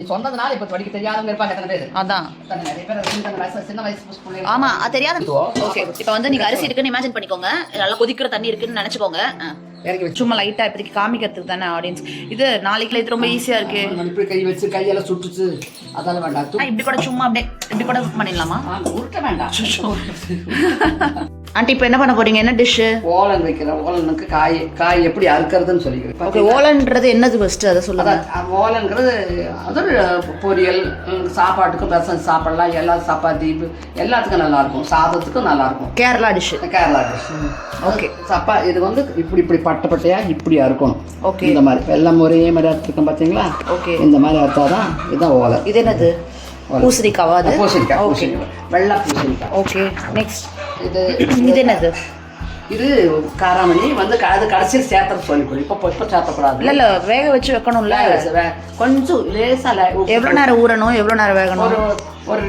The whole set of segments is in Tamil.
சொன்னதுனால இப்ப படிக்க தெரியாதவங்க இருப்பாங்க எத்தனை பேர். அதான் நிறைய பேர் சின்ன வயசு ஆமா அது தெரியாது. ஓகே இப்போ வந்து நீங்க அரிசி இருக்குன்னு இமேஜின் பண்ணிக்கோங்க, நல்லா கொதிக்கிற தண்ணி இருக்குன்னு நினைச்சுக்கோங்க. சும்மா லைட்டா இப்போதைக்கு காமிக்கிறதுக்கு தானே ஆடியன்ஸ். இது நாளைக்குல இது ரொம்ப ஈஸியா இருக்கு. இப்படி கை வச்சு கையெல்லாம் சுட்டுச்சு அதெல்லாம் வேண்டாம். இப்படி கூட சும்மா அப்படியே இப்படி கூட பண்ணிடலாமா? உருட்ட வேண்டாம். ஆண்டி இப்போ என்ன பண்ண போறீங்க? என்ன டிஷ்? ஓலன் வைக்கிறேன். ஓலனுக்கு காய் எப்படி அறுக்கிறதுன்னு சொல்லிக்கிறேன். ஓகே, ஓலன்றது என்னது ஃபர்ஸ்ட் அதை சொல்லுங்க. ஓலன்கிறது அது பொரியல், சாப்பாட்டுக்கும் ரசம் சாப்பிடலாம், எல்லா சப்பாத்தி எல்லாத்துக்கும் நல்லா இருக்கும், சாதத்துக்கும் நல்லா இருக்கும். Kerala dish. Kerala dish. Okay. இது வந்து இப்படி பட்டையா இப்படி அறுக்கணும். ஓகே. இந்த மாதிரி எல்லாம் ஒரே மாதிரி அறுத்துருக்கோம் பார்த்தீங்களா? ஓகே. இந்த மாதிரி அறுத்தாதான் இதுதான் ஓலன். இது என்னது? பூசணிக்காவா? அது பூசணிக்காய், வெள்ளை பூசணிக்காய். ஓகே. நெக்ஸ்ட் இது என்னது? இது காராமணி வந்து அது கடைசியில் சேர்த்து சொல்லிக்கணும். இப்போ சேர்த்தக்கூடாது. இல்லை வேக வச்சு வைக்கணும்ல, கொஞ்சம் லேசாக. எவ்வளோ நேரம் ஊறணும், எவ்வளோ நேரம் வேகணும்? ஒரு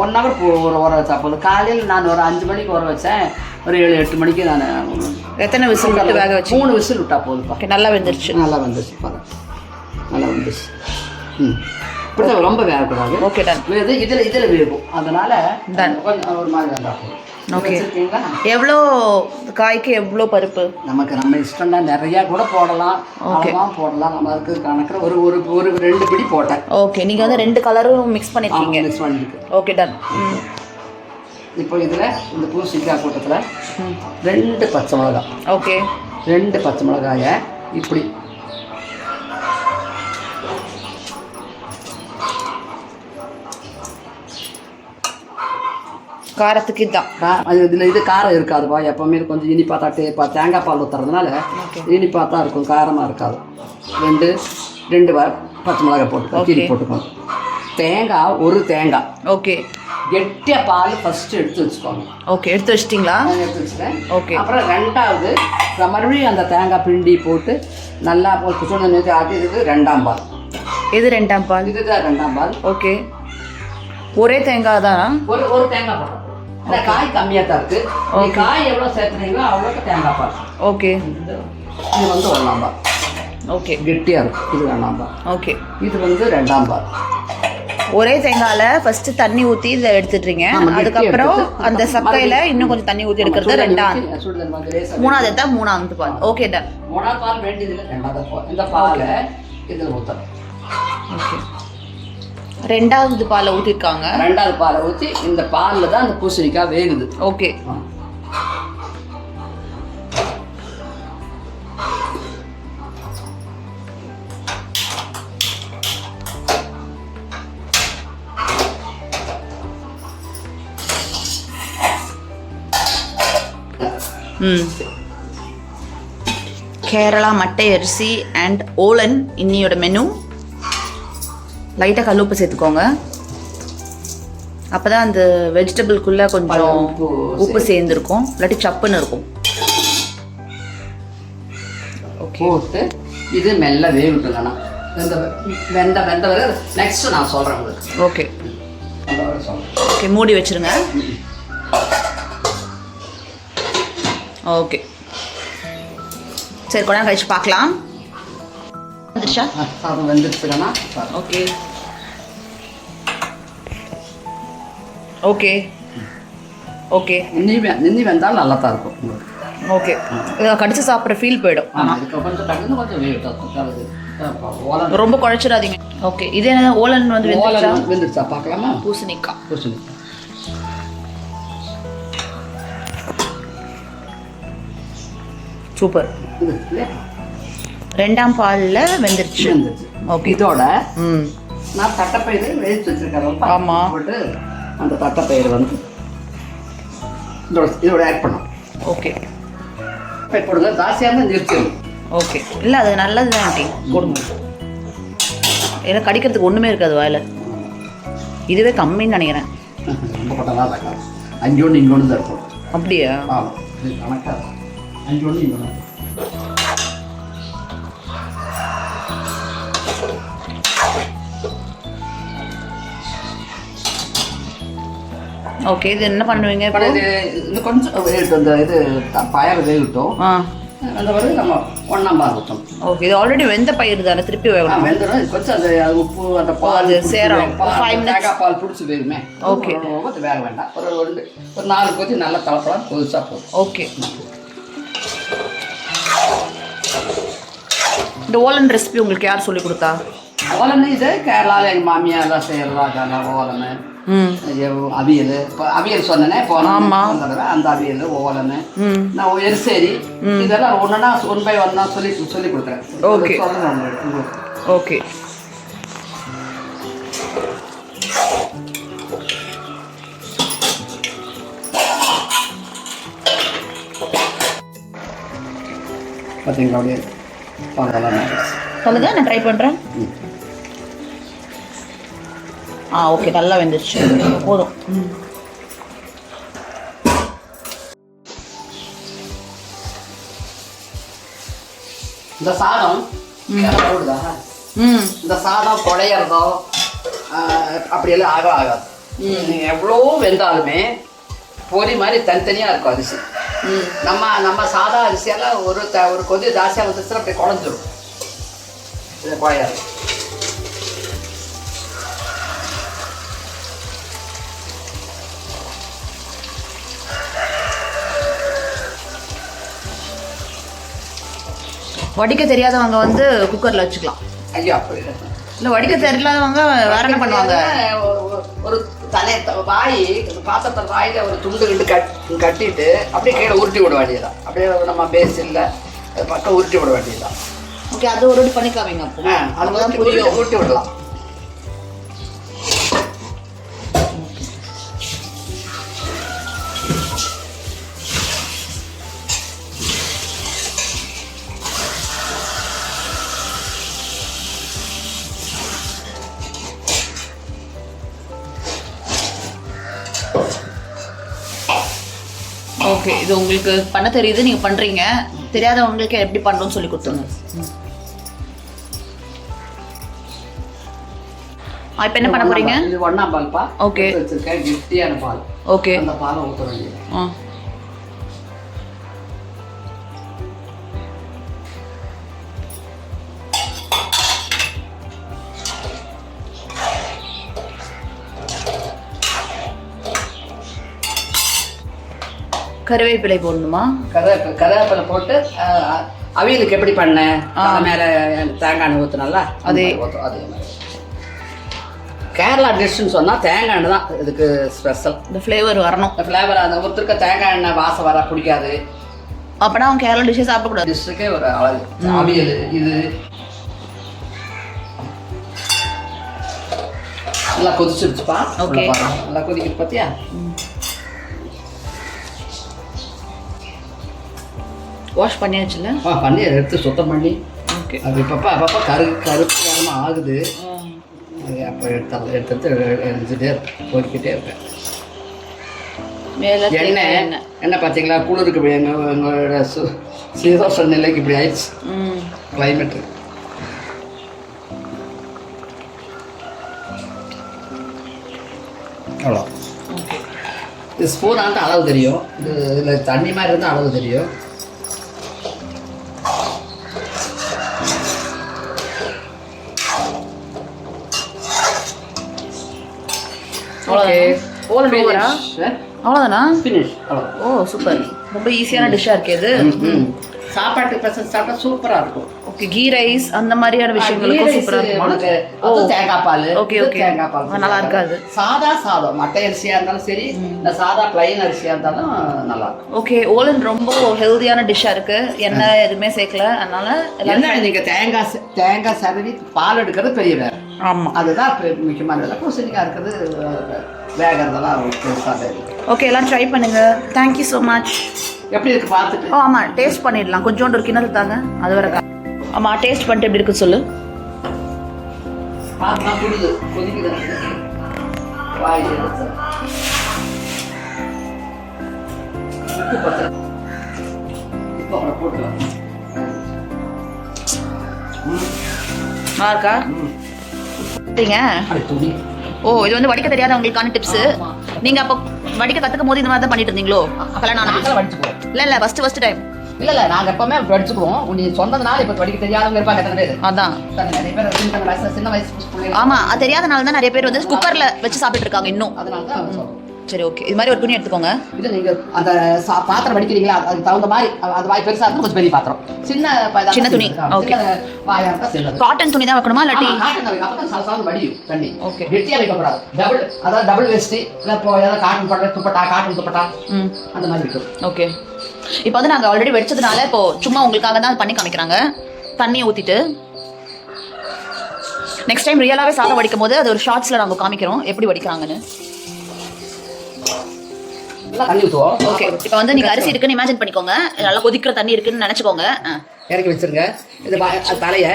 1 ஹவர் ஊற வச்சா போதும். காலையில் நான் ஒரு 5 மணிக்கு ஊற வச்சேன், ஒரு 7-8 மணிக்கு நான். எத்தனை விசில் விட்டு வேக வச்சு? 3 விசில் விட்டா போதும். ஓகே, நல்லா வெந்துருச்சு. நல்லா வந்துருச்சு. இப்படி ரொம்ப வேகக்கூடாது. Okay done. இதில் வேகும், அதனால கொஞ்சம் ஒரு மாதிரி வேண்டாம். ஓகே. எவ்வளோ காய்க்கு எவ்வளோ பருப்பு? நம்ம இஷ்டம் தான், நிறையா கூட போடலாம், போடலாம். நம்ம அதுக்கு கணக்கில் ஒரு 2 பிடி போட்டேன். ஓகே. நீங்கள் வந்து 2 கலரும் மிக்ஸ் பண்ணிருக்கீங்க. மிக்ஸ் பண்ணிருக்கு. Okay done. இப்போ இதில் இந்த பூசணிக்காய் கூட்டத்தில் 2 பச்சை மிளகாய். ஓகே. 2 பச்சை மிளகாயை இப்படி காரத்துக்கு இதுதான். இது காரம் இருக்காதுப்பா. எப்பவுமே கொஞ்சம் இனிப்பா தான். தேங்காய் பால் ஊற்றுறதுனால இனிப்பா தான் இருக்கும், காரமாக இருக்காது. 2 பச்சை மிளகாய் போட்டு கீரி போட்டுக்கணும். தேங்காய், ஒரு தேங்காய். ஓகே. கெட்டிய பால் ஃபர்ஸ்ட் எடுத்து வச்சுக்கோங்க. ஓகே, எடுத்து வச்சிட்டிங்களா? எடுத்து வச்சுட்டேன். ஓகே. அப்புறம் 2வது மறுபடியும் அந்த தேங்காய் பிண்டி போட்டு நல்லா சுடு நேற்று ஆட்டி. இது 2ஆம் பால். இது 2ஆம் பால். இதுதான் 2ஆம் பால். ஓகே. ஒரே தேங்காய் தானா? ஒரு தேங்காய் போடுறோம். காய் கம்மியாக தான் இருக்கு. காய் எவ்வளோ சேர்த்துறீங்களோ அவ்வளோக்கு தேங்காய் பால். ஓகே. இது வந்து 1ஆம் பால். ஓகே. கெட்டியாக இருக்கும். இது 2ஆம் பால். ஓகே. இது வந்து 2ஆம் பால். ஒரே தேங்காயில ஃபர்ஸ்ட் தண்ணி ஊற்றி இதை எடுத்துடுறீங்க. அதுக்கப்புறம் அந்த சக்கையில இன்னும் கொஞ்சம் தண்ணி ஊற்றி எடுக்கிறது 2ஆம். 3ஆவது எடுத்தா 3ஆவது பால். Okay done. 3ஆவது பால் வேண்டியதில்லை, 2ஆவது பால். இந்த பாலை இதில் ஊற்றணும். ஓகே. 2ஆவது பாலை ஊற்றிருக்காங்க. 2ஆவது பாலை ஊற்றி இந்த பாலில் தான் அந்த பூசணிக்காய் வேகுது. ஓகே. கேரளா மட்டை அரிசி அண்ட் ஓலன் இன்னியோட மெனு. லைட்டாக கல்லுப்பு சேர்த்துக்கோங்க, அப்போ தான் அந்த வெஜிடபிள்குள்ளே கொஞ்சம் உப்பு சேர்ந்துருக்கும், இல்லாட்டி சப்புன்னு இருக்கும். போட்டு இது மெல்ல வேகட்டுங்கண்ணா. வெந்த வரை நெக்ஸ்ட் நான் சொல்கிறேன் உங்களுக்கு. ஓகே. ஓகே, மூடி வச்சுருங்க. ஓகே, சரி, கொஞ்ச நேரம் கழிச்சு பார்க்கலாம். வந்துருச்சா? சாதம் வெந்துருச்சுண்ணா. ஓகே. ஓகே. ஓகே. நின்னி வெந்தால் நல்லா தான் இருக்கும் உங்களுக்கு. ஓகே. கடிச்சு சாப்பிட்ற ஃபீல் போயிடும். ரொம்ப குழைச்சிடாதீங்க. ஓகே. இது என்ன ஓலன் வந்து வெந்துருச்சா பார்க்கலாமா? பூசணிக்காய். சூப்பர். 2ஆம் பாலில் வெந்துருச்சு. ஓகே. இதோட நான் தட்டைப்பயிறு வேவிச்சு வச்சிருக்கேன். ஆமாம். போட்டு அந்த தட்டைப்பயிறு வந்து இதோட ஆட் பண்ணோம். ஓகே. போடுங்க, ஜாஸ்தியாக இருந்தால் நிறுத்திடும். ஓகே. இல்லை, அது நல்லது தான் ஆண்டி, கொடுங்க. ஏன்னா கடிக்கிறதுக்கு ஒன்றுமே இருக்காது வாயில். இதுவே கம்மின்னு நினைக்கிறேன். ரொம்ப போட்டலாம் இருக்காது. 5 ஒன்று இங்கே ஒன்று தான் இருக்கும். அப்படியா? ஆமாம், இது கணக்காக 5 ஒன்று இங்கே ஒன்று. ஓகே. இது என்ன பண்ணுவீங்க? இது கொஞ்சம் வேகட்டும், இந்த இது பயறு வேகட்டும். அந்த வரை நம்ம 1ஆம் பால் ஊற்றணும். ஓகே, இது ஆல்ரெடி வெந்த பயிர் தானே, திருப்பி வேகணும். வெந்தரும் கொஞ்சம் அந்த உப்பு அந்த பால் சேரும். 5 minutes தேங்காய் பால் பிடிச்சி வேகுமே. ஓகே, அது வேக வேண்டாம். ஒரு 4 கொதி நல்லா தளப்பலாம் கொதிச்சா போதும். ஓகே. இந்த ஓலன் ரெசிபி உங்களுக்கு யார் சொல்லி கொடுத்தா? ஓலன்னு இது கேரளாவில் எங்கள் மாமியார் எல்லாம் செய்யலாம். ஓலன்னு அவியல், இப்போ அவியல் சொன்னேனே போன தடவை, அந்த அவியல் ஓலன்னு நான் எரிசேரி இதெல்லாம் ஒன்றுனா 1 by 1 தான் சொல்லி கொடுக்குறேன். ஓகே சொல்கிறேன். ஓகே. பார்த்தீங்களா அப்படியே சொல்லுங்க, நான் ட்ரை பண்ணுறேன். ஓகே, நல்லா வெந்துருச்சு, போதும். இந்த சாதம் இந்த சாதம் குழையிறதோ அப்படியெல்லாம் ஆகாது. எவ்வளோ வெந்தாலுமே பொரி மாதிரி தனித்தனியாக இருக்கும் அரிசி. நம்ம சாதா அரிசியெல்லாம் ஒரு கொதி ஜாஸ்தியாக வந்துச்சுன்னா அப்படி குழஞ்சிடும். இது குழையாது. வடிக்க தெரியாதவங்க வந்து குக்கரில் வச்சுக்கலாம். ஐயோ அப்படி இல்லை, வடிக்க தெரியாதவங்க வேற என்ன பண்ணுவாங்க? ஒரு வாய் பாத்திரத்தில் வாயில் ஒரு துண்டு கிண்டு கட்டிட்டு அப்படியே கீழே உருட்டி விட வேண்டியதான். அப்படியே நம்ம பேசில்ல பக்கம் உருட்டி விட வேண்டியதுதான். ஓகே, அது ஒரு வாட்டி பண்ணிக்காமீங்க. அப்போ அதுதான் புரியும், உருட்டி விடலாம். ஓகே, இது உங்களுக்கு பண்ண தெரியுது, நீங்கள் பண்ணுறீங்க. தெரியாதவங்களுக்கு எப்படி பண்ணணும்னு சொல்லி கொடுத்துருங்க. இப்போ என்ன பண்ண போறீங்க? இது 1ஆம் பால்ப்பா. ஓகே, வச்சிருக்கேன் கெட்டியான பால். ஓகே, அந்த பாலை ஊற்ற வேண்டியது. கருவேப்பிலை போடணுமா? கருவேப்பிலை போட்டு அவியலுக்கு எப்படி பண்ணேன் மேலே தேங்காய் ஊற்றினால அதே மாதிரி. கேரளா டிஷ்ஷுன்னு சொன்னால் தேங்காய் எண்ணெய் தான் இதுக்கு ஸ்பெஷல். இந்த ஃப்ளேவர் வரணும். ஃப்ளேவர் அந்த ஒருத்தருக்கு தேங்காய் எண்ணெய் வாசம் வர பிடிக்காது. அப்போனா அவங்க கேரளா டிஷ்ஷே சாப்பிடக்கூடாது. டிஷ்ஷுக்கே ஒரு அழகு. அவியல் இது நல்லா கொதிச்சிருச்சுப்பா. ஓகே, நல்லா கொதிக்குது பார்த்தியா? வாஷ் பண்ணியாச்சுல? பண்ணி எடுத்து சுத்தம் பண்ணி. ஓகே, அது அப்பப்போ கருப்பு நேரமாக ஆகுது. அப்போ எடுத்து எரிஞ்சுட்டே போய்கிட்டே இருக்கேன். எண்ணெய் பார்த்தீங்களா குளிருக்கு இப்படி எங்களோட சீதோஷ நிலைக்கு இப்படி ஆயிடுச்சு கிளைமேட்டு. அவ்வளோ இது ஸ்பூன் ஆண்டு அளவு தெரியும். இது இதில் தண்ணி மாதிரி இருந்தால் அளவு தெரியும். அவ்வளோதானா? ஃபினிஷ். ஓ சூப்பர், ரொம்ப ஈஸியான டிஷ்ஷாக இருக்கு இது. சாப்பாட்டுக்கு பசங்க சாப்பிட்டா சூப்பராக இருக்கும். ஓகே, கீ ரைஸ் அந்த மாதிரியான விஷயங்களுக்கும் சூப்பராக இருக்கும். ஓ தேங்காய் பால். ஓகே ஓகே, தேங்காய் பால் நல்லா இருக்காது. சாதா சாதம் மட்டை அரிசியாக இருந்தாலும் சரி, இந்த சாதா பிளைன் அரிசியாக இருந்தாலும் நல்லா இருக்கும். ஓகே, ஓலன் ரொம்ப ஹெல்தியான டிஷ்ஷாக இருக்கு. எண்ணெய் எதுவுமே சேர்க்கல, அதனால என்ன நீங்கள் தேங்காய் சரவி பால் எடுக்கிறது பெரிய வேலை. ஆமாம், அதுதான் முக்கியமான வேலை. பூசணிக்காய் இருக்கிறது வேகிறதெல்லாம் பெருசாக. ஓகே, எல்லாம் ட்ரை பண்ணுங்க. Thank you so much. எப்படி இருக்கு பார்த்துட்டு? ஆமாம், டேஸ்ட் பண்ணிடலாம். கொஞ்சோண்டு ஒரு கிணறு தாங்க, அது வர. ஆமாம், டேஸ்ட் பண்ணிட்டு எப்படி இருக்கு சொல்லு. பார்த்துலாம் குடுது கொதிக்குது வாய் எடுத்து இப்போ அவரை போட்டுக்கலாம். நல்லா இருக்கா? துணி. ஓ, இது வந்து வடிக்க தெரியாதவங்களுக்கான டிப்ஸு. நீங்கள் அப்போ வடிக்க கற்றுக்கும் போது இந்த மாதிரி தான் பண்ணிட்டு இருந்தீங்களோ? கல்யாணம் வடிச்சுக்கோ. இல்லை ஃபஸ்ட்டு டைம் இல்லை நாங்கள் எப்பவுமே வடிச்சுக்குவோம். நீ சொன்னதுனால இப்போ வடிக்க தெரியாதவங்க இருப்பாங்க எத்தனை பேர். அதான் நிறைய பேர் சின்ன வயசு பிள்ளைங்க. ஆமா, அது தெரியாதனால தான் நிறைய பேர் வந்து குக்கர்ல வச்சு சாப்பிட்டு இருக்காங்க இன்னும். அதனால தான் சொல்றோம். சரி, ஓகே. இது மாதிரி ஒரு துணி எடுத்துக்கோங்க. இது நீங்கள் அந்த பாத்திரம் வடிக்கிறீங்களா, அதுக்கு தகுந்த மாதிரி அது வாய் பெருசாக இருக்கும், கொஞ்சம் பெரிய பாத்திரம். சின்ன துணி. ஓகே. வாயாக இருந்தால் சின்னது. காட்டன் துணி தான் வைக்கணுமா இல்லாட்டி? காட்டன் தான் வைக்கணும். அப்போ தான் சாதம் வடியும் தண்ணி. ஓகே. கெட்டியாக வைக்கக்கூடாது. அதாவது டபுள் வேஸ்ட்டு இல்லை இப்போ ஏதாவது காட்டன் பட்டா துப்பட்டா, காட்டன் துப்பட்டா அந்த மாதிரி இருக்கும். ஓகே. இப்போ வந்து நாங்கள் ஆல்ரெடி வெடிச்சதுனால இப்போ சும்மா உங்களுக்காக தான் பண்ணி காமிக்கிறாங்க. தண்ணியை ஊற்றிட்டு நெக்ஸ்ட் டைம் ரியலாகவே சாதம் வடிக்கும் போது அது ஒரு ஷார்ட்ஸில் நாங்கள் காமிக்கிறோம் எப்படி வடிக்கிறாங்கன்னு. தண்ணி ஊற்றுவோம். ஓகே. இப்போ வந்து நீங்கள் அரிசி இருக்குன்னு இமேஜின் பண்ணிக்கோங்க. நல்லா கொதிக்கிற தண்ணி இருக்குன்னு நினச்சிக்கோங்க. இறக்கி வச்சிருங்க. இது தலையை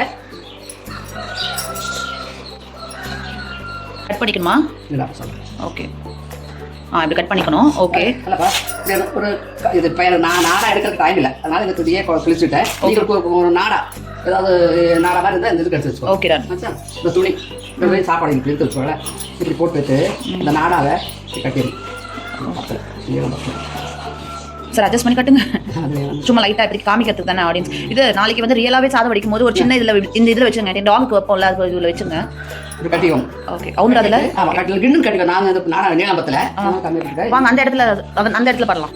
கட் பண்ணிக்கணுமா? இல்லை சொல்லுங்கள். ஓகே. இப்படி கட் பண்ணிக்கணும். ஓகே. இல்லைப்பா, ஒரு இது பையன் நாடா எடுக்கிறதுக்கு டைம் இல்லை, அதனால இந்த துணியே கிழிச்சுட்டேன். உங்களுக்கு ஒரு நாடா ஏதாவது நாடா மாதிரி இருந்தால் இந்த இதுக்கு எடுத்து வச்சுக்கோ. Okay done. இந்த துணி சாப்பாடு இப்படி எடுத்து வச்சுக்கோங்களேன். இப்படி போட்டு வச்சு இந்த நாடாவை கட்டிடும். சார் அட்ஜஸ்ட் பண்ணி கட்டுங்க. சும்மா லைட்டாக இப்படி காமிக்கிறதுக்கு தானே ஆடியன்ஸ். இது நாளைக்கு வந்து ரியலாகவே சாதம் வடிக்கும் போது ஒரு சின்ன இதில் வச்சுருங்க. டாகுக்கு வைப்போம்ல, அது இதில் வச்சுங்க. கட்டிக்கும். ஓகே. அவங்க அதில் கட்டில் கிண்ணு கட்டிக்கும். நான் நீளம்பத்தில் வாங்க அந்த இடத்துல பண்ணலாம்.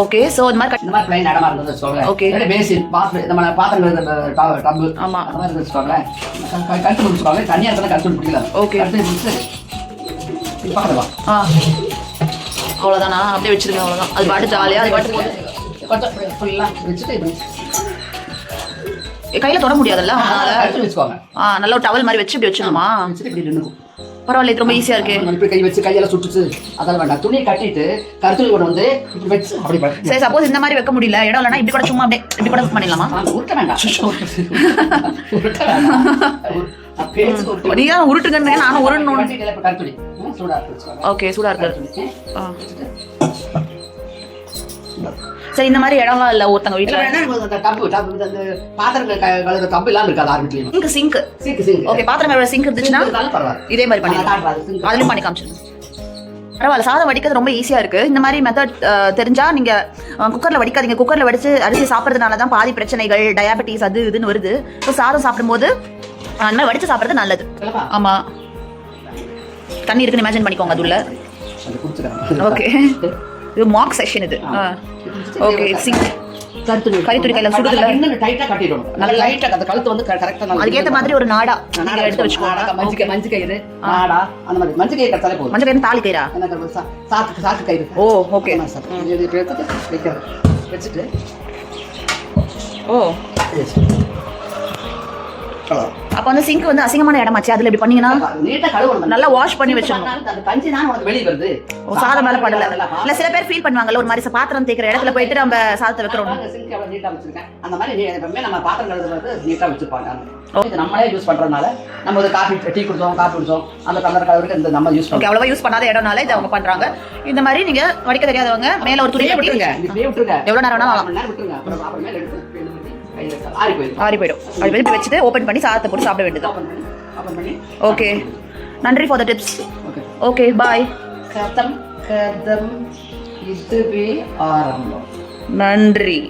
ஓகே. ஸோ இந்த மாதிரி இந்த மாதிரி பிளைன் இடமா இருந்தது சொல்லுங்கள். ஓகே. பேசின் நம்ம பாத்திரம் டப்பு. ஆமாம், அந்த மாதிரி வச்சுக்கோங்களேன். கட்டு பிடிச்சிக்கோங்க. தனியாக இருந்தாலும் கட்டு பிடிக்கல. ஓகே. கட்டு பிடிச்சி பார்க்கலாம். அவ்வளோதானா? அப்படியே வச்சிருங்க. அவ்வளோதான். அது பாட்டு ஜாலியாக அது பாட்டு போட்டு கொஞ்சம் ஃபுல்லாக வச்சுட்டு இப்படி கையில் தொட முடியாதுல்ல, அதனால வச்சுக்கோங்க. நல்ல ஒரு டவல் மாதிரி வச்சு இப்படி வச்சுக்கணுமா? இப்படி நின்றுக்கும். பரவாயில்ல, இது ரொம்ப ஈஸியாக இருக்கு. இப்படி கை வச்சு கையெல்லாம் சுட்டுச்சு அதெல்லாம் வேண்டாம். துணியை கட்டிட்டு கருத்துளி கொண்டு வந்து இப்படி வச்சு அப்படி சரி. சப்போஸ் இந்த மாதிரி வைக்க முடியல, இடம் இல்லைனா இப்படி கூட சும்மா அப்படியே இப்படி கூட பண்ணிடலாமா? உருட்ட வேண்டாம். உருட்ட வேண்டாம். நீங்க உருட்டுங்க, நானும் உருட்டணும். கருத்துளி சூடா இருக்கு. ஓகே. சூடா இருக்கு. சரி. இந்த மாதிரி இடம்லாம் இல்லை ஒருத்தங்க வீட்டில். பாத்திரங்கள் டப்பு இல்லாமல் இருக்காது. ஆரம்பிச்சு சிங்க். ஓகே. பாத்திரங்களோட சிங்க் இருந்துச்சுன்னா இதே மாதிரி பண்ணிடலாம். அதுலயும் பண்ணி காமிச்சிருங்க. பரவாயில்ல. சாதம் வடிக்கிறது ரொம்ப ஈஸியாக இருக்குது. இந்த மாதிரி மெத்தட் தெரிஞ்சால் நீங்கள் குக்கரில் வடிக்காதீங்க. குக்கரில் வடித்து அரிசி சாப்பிட்றதுனால தான் பாதி பிரச்சனைகள், டயாபெட்டிஸ் அது இதுன்னு வருது. ஸோ சாதம் சாப்பிடும்போது அந்த மாதிரி வடித்து சாப்பிட்றது நல்லது. ஆமாம். தண்ணி இருக்குன்னு இமேஜின் பண்ணிக்கோங்க அது உள்ள. ஓகே. இது மார்க் செஷன் இது. ஓகே. சிங்க் கரித்துணி கையில் சுடுதில்ல, டைட்டாக கட்டிடணும். நல்ல லைட்டாக அந்த கழுத்து வந்து கரெக்டாக. அதுக்கேற்ற மாதிரி ஒரு நாடா எடுத்து வச்சுக்கோங்க. மஞ்சள் கயிறு நாடா அந்த மாதிரி மஞ்சள் கயிறு கட்டாலே போதும். மஞ்சள் கயிறு தாலி கயிறா? சாக்கு கயிறு. ஓ ஓகே. வச்சுட்டு ஓ அப்போ வந்து சிங்க் வந்து அசிங்கமான இடமாச்சு. அதில் எப்படி பண்ணீங்கன்னா நீட்டாக கழுவணும். நல்லா வாஷ் பண்ணி வச்சிடணும். அந்த கஞ்சி தான் உனக்கு வெளியே வருது. சாதம் மேலே படல. இல்லை சில பேர் ஃபீல் பண்ணுவாங்கல்ல, ஒரு மாதிரி பாத்திரம் தேய்க்கிற இடத்துல போயிட்டு நம்ம சாதத்தை வைக்கிறோம். சிங்க் எவ்வளோ நீட்டாக வச்சிருக்கேன். அந்த மாதிரி எப்பவுமே நம்ம பாத்திரம் கழுவுறது நீட்டாக வச்சுருப்பாங்க. இது நம்மளே யூஸ் பண்ணுறதுனால நம்ம ஒரு டீ குடிச்சோம் அந்த கலர் கலருக்கு இந்த நம்ம யூஸ் பண்ணுவோம். அவ்வளோவா யூஸ் பண்ணாத இடம்னால இதை அவங்க பண்ணுறாங்க. இந்த மாதிரி நீங்கள் வடிக்க தெரியாதவங்க மேலே ஒரு துணியை விட்டுருங்க. எவ்வளோ நேரம் வேணாலும் விட்டுருங்க. அப்புறமேல எடுத்து ஆறி போயிடும். அது இப்படி வச்சுட்டு ஓப்பன் பண்ணி சாதத்தை போட்டு சாப்பிட வேண்டியது. ஓகே. நன்றி for the tips. Okay bye. இதுவே ஆரம்பம். நன்றி.